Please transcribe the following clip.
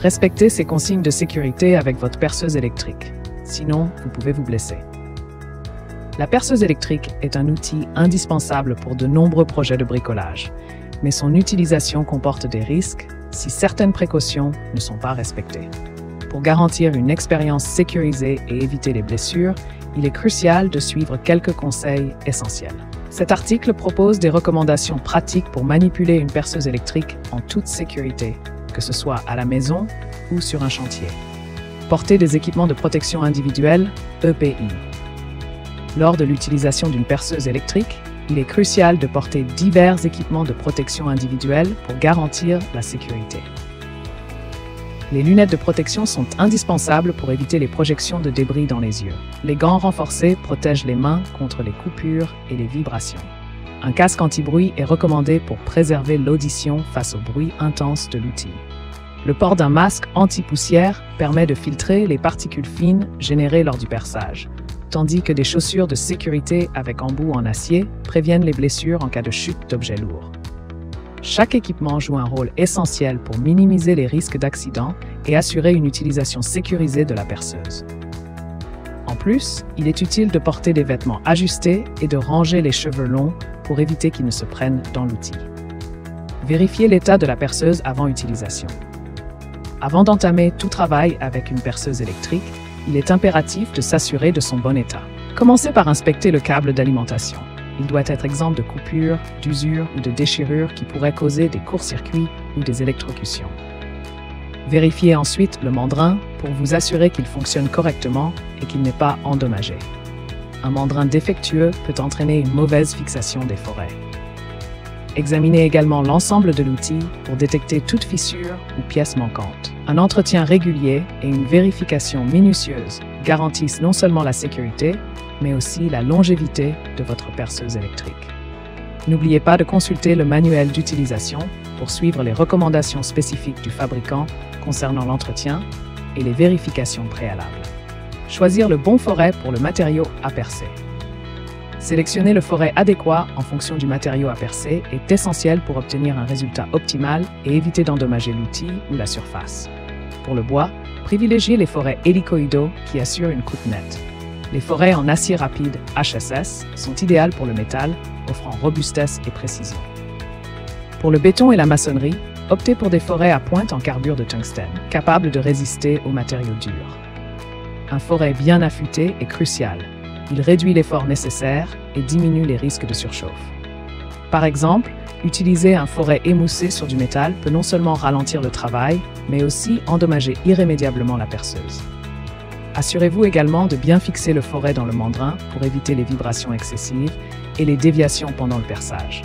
Respectez ces consignes de sécurité avec votre perceuse électrique. Sinon, vous pouvez vous blesser. La perceuse électrique est un outil indispensable pour de nombreux projets de bricolage, mais son utilisation comporte des risques si certaines précautions ne sont pas respectées. Pour garantir une expérience sécurisée et éviter les blessures, il est crucial de suivre quelques conseils essentiels. Cet article propose des recommandations pratiques pour manipuler une perceuse électrique en toute sécurité, que ce soit à la maison ou sur un chantier. Portez des équipements de protection individuelle, EPI. Lors de l'utilisation d'une perceuse électrique, il est crucial de porter divers équipements de protection individuelle pour garantir la sécurité. Les lunettes de protection sont indispensables pour éviter les projections de débris dans les yeux. Les gants renforcés protègent les mains contre les coupures et les vibrations. Un casque anti-bruit est recommandé pour préserver l'audition face au bruit intense de l'outil. Le port d'un masque anti-poussière permet de filtrer les particules fines générées lors du perçage, tandis que des chaussures de sécurité avec embout en acier préviennent les blessures en cas de chute d'objets lourds. Chaque équipement joue un rôle essentiel pour minimiser les risques d'accident et assurer une utilisation sécurisée de la perceuse. En plus, il est utile de porter des vêtements ajustés et de ranger les cheveux longs pour éviter qu'ils ne se prennent dans l'outil. Vérifiez l'état de la perceuse avant utilisation. Avant d'entamer tout travail avec une perceuse électrique, il est impératif de s'assurer de son bon état. Commencez par inspecter le câble d'alimentation. Il doit être exempt de coupures, d'usures ou de déchirures qui pourraient causer des courts-circuits ou des électrocutions. Vérifiez ensuite le mandrin pour vous assurer qu'il fonctionne correctement et qu'il n'est pas endommagé. Un mandrin défectueux peut entraîner une mauvaise fixation des forêts. Examinez également l'ensemble de l'outil pour détecter toute fissure ou pièce manquante. Un entretien régulier et une vérification minutieuse garantissent non seulement la sécurité, mais aussi la longévité de votre perceuse électrique. N'oubliez pas de consulter le manuel d'utilisation pour suivre les recommandations spécifiques du fabricant concernant l'entretien et les vérifications préalables. Choisir le bon forêt pour le matériau à percer. Sélectionner le forêt adéquat en fonction du matériau à percer est essentiel pour obtenir un résultat optimal et éviter d'endommager l'outil ou la surface. Pour le bois, privilégiez les forêts hélicoïdaux qui assurent une coupe nette. Les forêts en acier rapide HSS sont idéales pour le métal, offrant robustesse et précision. Pour le béton et la maçonnerie, optez pour des forêts à pointe en carbure de tungstène, capables de résister aux matériaux durs. Un forêt bien affûté est crucial. Il réduit l'effort nécessaire et diminue les risques de surchauffe. Par exemple, utiliser un forêt émoussé sur du métal peut non seulement ralentir le travail, mais aussi endommager irrémédiablement la perceuse. Assurez-vous également de bien fixer le forêt dans le mandrin pour éviter les vibrations excessives et les déviations pendant le perçage.